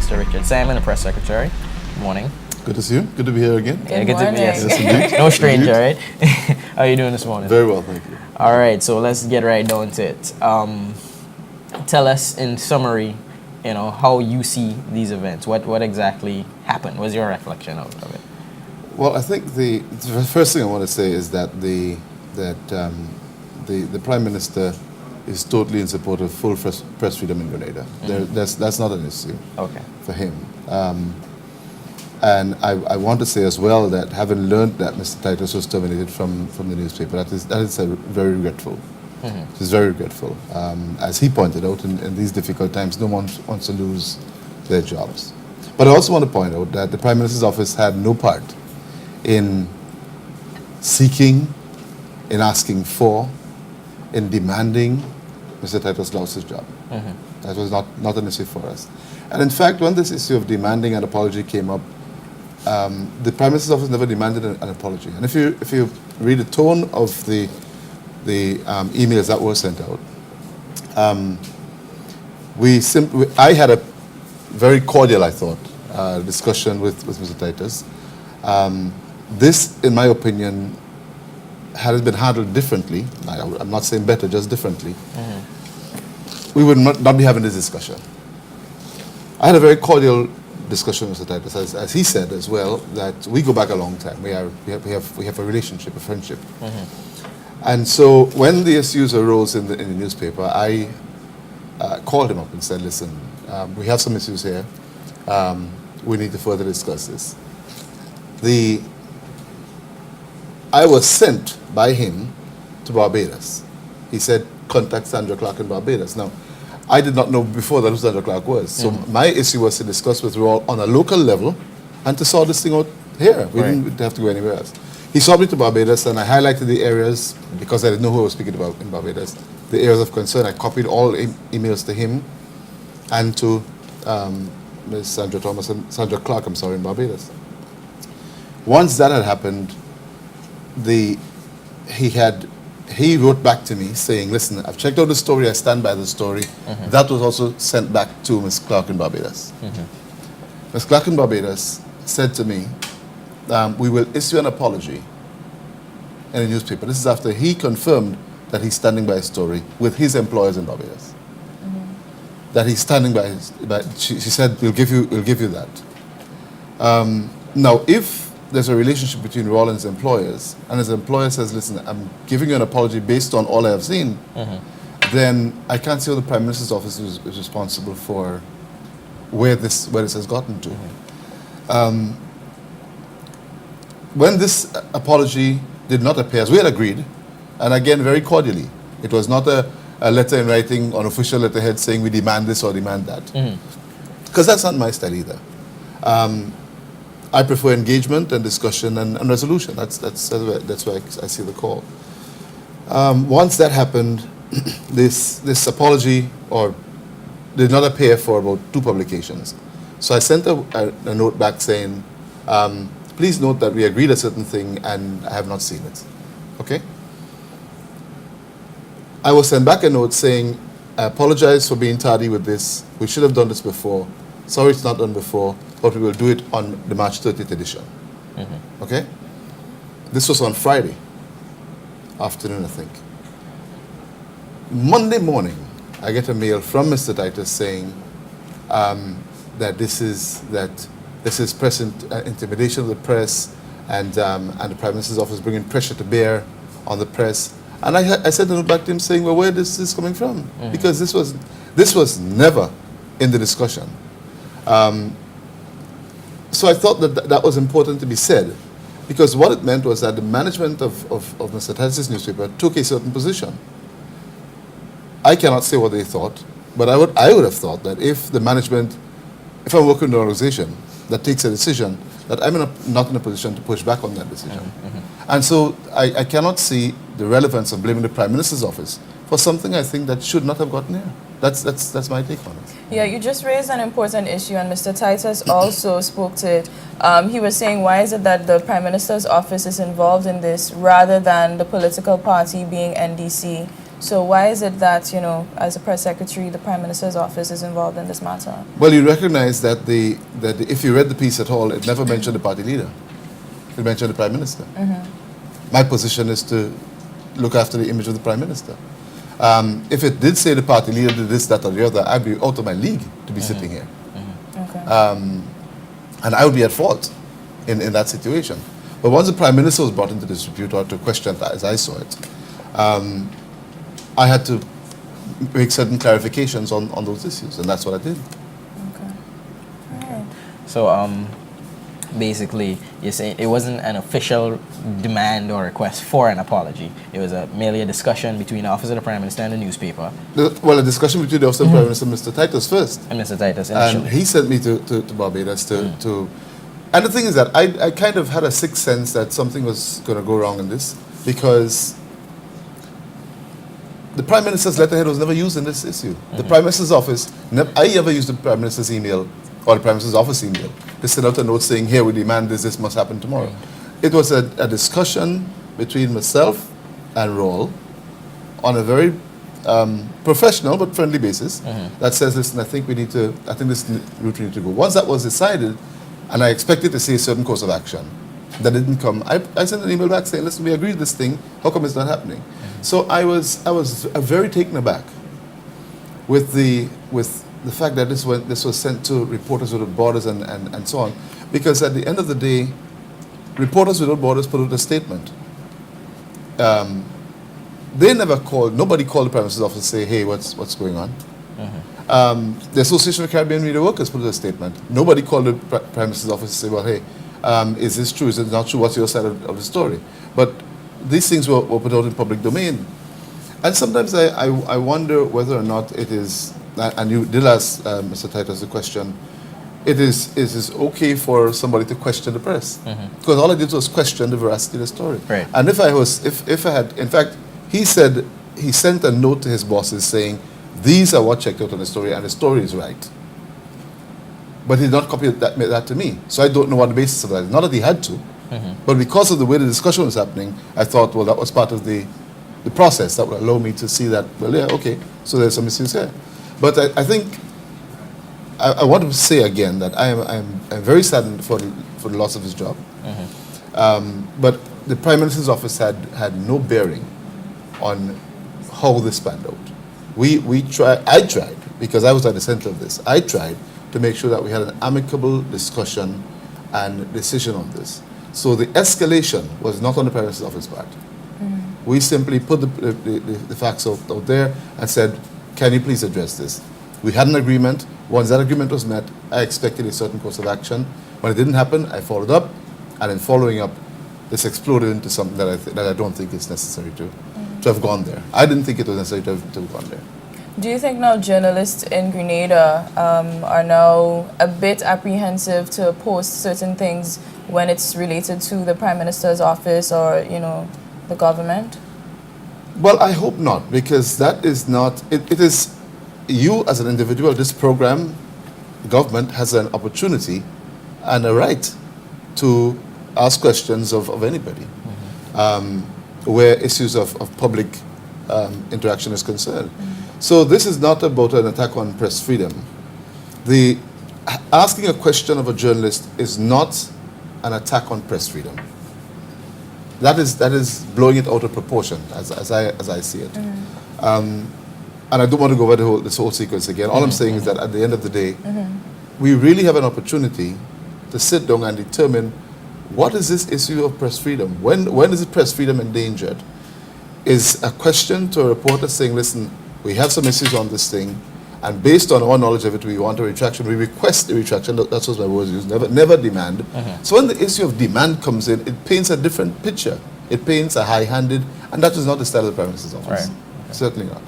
Mr. Richard Simon, the press secretary. Good morning. Good to see you. Good to be here again. Yeah, good to be here. Yes, indeed. No stranger, Indeed. right? How are you doing this morning? Very well, thank you. All right, so let's get right down to it. Tell us in summary, how you see these events. What exactly happened? What's your reflection of it? Well, I think the first thing I want to say is that the Prime Minister is totally in support of full press freedom in Grenada. That's not an issue for him. And I want to say as well that having learned that Mr. Titus was terminated from the newspaper, that is very regretful. It is very regretful. As he pointed out, in these difficult times, no one wants to lose their jobs. But I also want to point out that the Prime Minister's office had no part in seeking, in asking for, in demanding Mr. Titus lost his job. That was not an issue for us. And in fact, when this issue of demanding an apology came up, the Prime Minister's office never demanded an apology. And if you read the tone of the emails that were sent out, I had a very cordial, I thought, discussion with Mr. Titus. This, in my opinion, had it been handled differently, I'm not saying better, just differently, we would not be having this discussion. I had a very cordial discussion with Mr. Titus, as he said as well, that we go back a long time. We have a relationship, a friendship. And so when the issues arose in the newspaper, I called him up and said, listen, we have some issues here. We need to further discuss this. I was sent by him to Barbados. He said, contact Sandra Clark in Barbados. Now, I did not know before that who Sandra Clark was. So my issue was to discuss with Rawle on a local level and to sort this thing out here. We didn't have to go anywhere else. He saw me to Barbados, and I highlighted the areas, because I didn't know who I was speaking about in Barbados, the areas of concern. I copied all emails to him and to Ms. Sandra Clark, in Barbados. Once that had happened, he wrote back to me saying, listen, I've checked out the story, I stand by the story. That was also sent back to Ms. Clark in Barbados. Ms. Clark in Barbados said to me, we will issue an apology in a newspaper. This is after he confirmed that he's standing by his story with his employers in Barbados. That he's standing by his, she said, we'll give you that. Now, if there's a relationship between Rawle and his employers, and his employer says, listen, I'm giving you an apology based on all I have seen, then I can't see how the Prime Minister's office is responsible for where this has gotten to. When this apology did not appear, as we had agreed, and again, very cordially, it was not a letter in writing on official letterhead saying we demand this or demand that. Because that's not my style either. I prefer engagement and discussion and resolution. That's why I see the call. Once that happened, this apology did not appear for about 2 publications. So I sent a note back saying, please note that we agreed a certain thing and I have not seen it. Okay? I will send back a note saying, I apologize for being tardy with this. We should have done this before. Sorry it's not done before, but we will do it on the March 30th edition. Okay? This was on Friday afternoon, I think. Monday morning, I get a mail from Mr. Titus saying that this is press intimidation of the press and the Prime Minister's office bringing pressure to bear on the press. And I sent a note back to him saying, well, where is this coming from? Because this was never in the discussion. So I thought that was important to be said, because what it meant was that the management of Mr. Titus' newspaper took a certain position. I cannot say what they thought, but I would have thought that if I'm working in an organization that takes a decision, that I'm not in a position to push back on that decision. And so I cannot see the relevance of blaming the Prime Minister's office for something I think that should not have gotten here. That's my take on it. Yeah, you just raised an important issue, and Mr. Titus also spoke to it. He was saying, why is it that the Prime Minister's office is involved in this rather than the political party being NDC So why is it that, as a press secretary, the Prime Minister's office is involved in this matter? Well, you recognize that if you read the piece at all, it never mentioned the party leader. It mentioned the Prime Minister. My position is to look after the image of the Prime Minister. If it did say the party leader did this, that, or the other, I'd be out of my league to be sitting here. Okay. And I would be at fault in that situation. But once the Prime Minister was brought into dispute or to question, as I saw it, I had to make certain clarifications on those issues, and that's what I did. Okay. All right. So, basically, you're saying it wasn't an official demand or request for an apology. It was merely a discussion between the Office of the Prime Minister and the newspaper. Well, a discussion between the Office of the Prime Minister and Mr. Titus first. And Mr. Titus And initially. he sent me to Barbados to... And the thing is that I kind of had a sixth sense that something was going to go wrong in this, because the Prime Minister's letterhead was never used in this issue. The Prime Minister's office, I ever used the Prime Minister's email or the Prime Minister's office email to send out a note saying, here, we demand this must happen tomorrow. It was a discussion between myself and Rawle on a very professional but friendly basis that says, listen, I think this route we need to go. Once that was decided, and I expected to see a certain course of action, that didn't come. I sent an email back saying, listen, we agreed this thing, how come it's not happening? So I was very taken aback with the fact that this was sent to Reporters Without Borders and so on, because at the end of the day, Reporters Without Borders put out a statement. They never called, nobody called the Prime Minister's office to say, hey, what's going on? The Association of Caribbean Media Workers put out a statement. Nobody called the Prime Minister's office to say, well, hey, is this true? Is it not true? What's your side of the story? But these things were put out in public domain. And sometimes I wonder whether or not it is, and you did ask Mr. Titus the question, is it okay for somebody to question the press? Because all I did was question the veracity of the story. Right. And if I had, in fact, he said, he sent a note to his bosses saying, these are what checked out on the story, and the story is right. But he did not copy that to me. So I don't know what the basis of that is. Not that he had to, but because of the way the discussion was happening, I thought, well, that was part of the process that would allow me to see that, well, yeah, okay, so there's some issues here. But I think, I want to say again that I'm very saddened for the loss of his job. But the Prime Minister's office had no bearing on how this panned out. I tried, because I was at the center of this, I tried to make sure that we had an amicable discussion and decision on this. So the escalation was not on the Prime Minister's office part. We simply put the facts out there and said, can you please address this? We had an agreement. Once that agreement was met, I expected a certain course of action. When it didn't happen, I followed up, and in following up, this exploded into something that I don't think is necessary to have gone there. I didn't think it was necessary to have gone there. Do you think now journalists in Grenada are now a bit apprehensive to post certain things when it's related to the Prime Minister's office or, the government? Well, I hope not, because that is not, it is you as an individual, this program, the government has an opportunity and a right to ask questions of anybody where issues of public interaction is concerned. So this is not about an attack on press freedom. Asking a question of a journalist is not an attack on press freedom. That is blowing it out of proportion, as I see it. And I don't want to go over this whole sequence again. All I'm saying is that at the end of the day, we really have an opportunity to sit down and determine what is this issue of press freedom? When is it press freedom endangered? Is a question to a reporter saying, listen, we have some issues on this thing, and based on our knowledge of it, we want a retraction. We request a retraction. That's what my words use. Never demand. So when the issue of demand comes in, it paints a different picture. It paints a high-handed, and that is not the style of the Prime Minister's office. Right. Okay. Certainly not.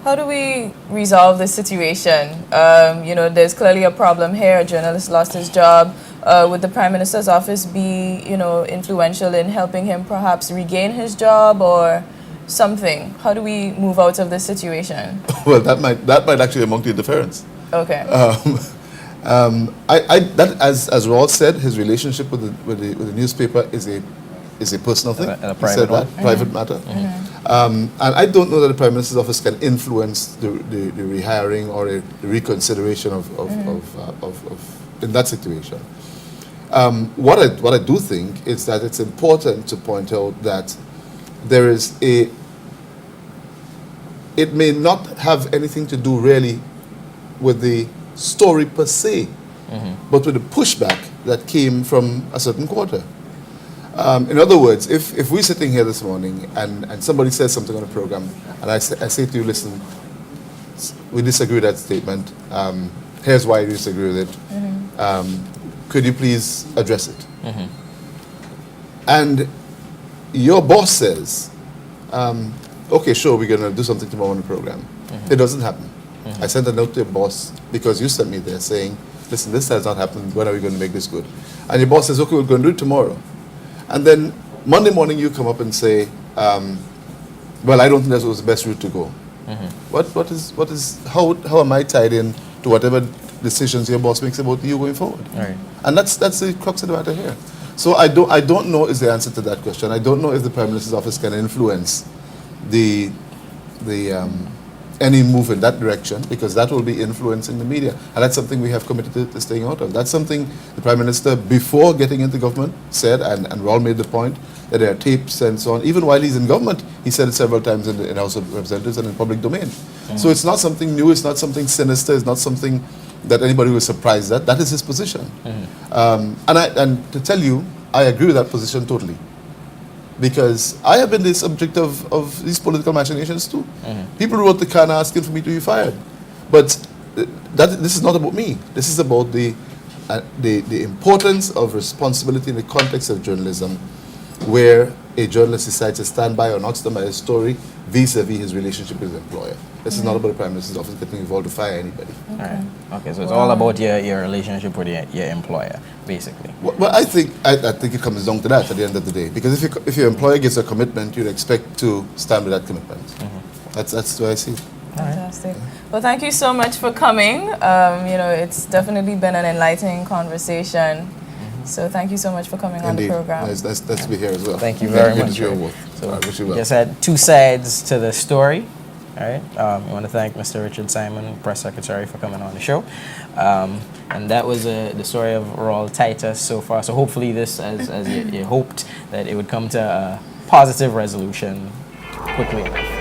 How do we resolve this situation? There's clearly a problem here. A journalist lost his job. Would the Prime Minister's office be, influential in helping him perhaps regain his job or something? How do we move out of this situation? Well, that might actually amount to interference. Okay. As Rawle said, his relationship with the newspaper is a personal thing. A private one. Private matter. And I don't know that the Prime Minister's office can influence the rehiring or the reconsideration of in that situation. What I do think is that it's important to point out that there is it may not have anything to do really with the story per se, but with the pushback that came from a certain quarter. In other words, if we're sitting here this morning and somebody says something on the program, and I say to you, listen, we disagree with that statement, here's why we disagree with it, could you please address it? And your boss says, okay, sure, we're going to do something tomorrow on the program. It doesn't happen. I sent a note to your boss because you sent me there saying, listen, this has not happened, when are we going to make this good? And your boss says, okay, we're going to do it tomorrow. And then Monday morning you come up and say, well, I don't think that was the best route to go. How am I tied in to whatever decisions your boss makes about you going forward? Right. And that's the crux of the matter here. So I don't know is the answer to that question. I don't know if the Prime Minister's office can influence any move in that direction, because that will be influencing the media. And that's something we have committed to staying out of. That's something the Prime Minister, before getting into government, said, and Rawle made the point, that there are tapes and so on. Even while he's in government, he said it several times in the House of Representatives and in public domain. So it's not something new, it's not something sinister, it's not something that anybody was surprised at. That is his position. And to tell you, I agree with that position totally. Because I have been the subject of these political machinations too. People wrote the can asking for me to be fired. But this is not about me. This is about the importance of responsibility in the context of journalism, where a journalist decides to stand by or not stand by a story vis-a-vis his relationship with his employer. This is not about the Prime Minister's office getting involved to fire anybody. Okay, so it's all about your relationship with your employer, basically. Well, I think it comes down to that at the end of the day. Because if your employer gives a commitment, you'd expect to stand with that commitment. That's the way I see it. Fantastic. Well, thank you so much for coming. It's definitely been an enlightening conversation. So thank you so much for coming Indeed. on the program. Nice to be here as well. Thank you very much. So, I wish you well. Just had two sides to the story. All right. I want to thank Mr. Richard Simon, Press Secretary, for coming on the show. And that was the story of Rawle Titus so far. So hopefully this, as you hoped, that it would come to a positive resolution quickly enough.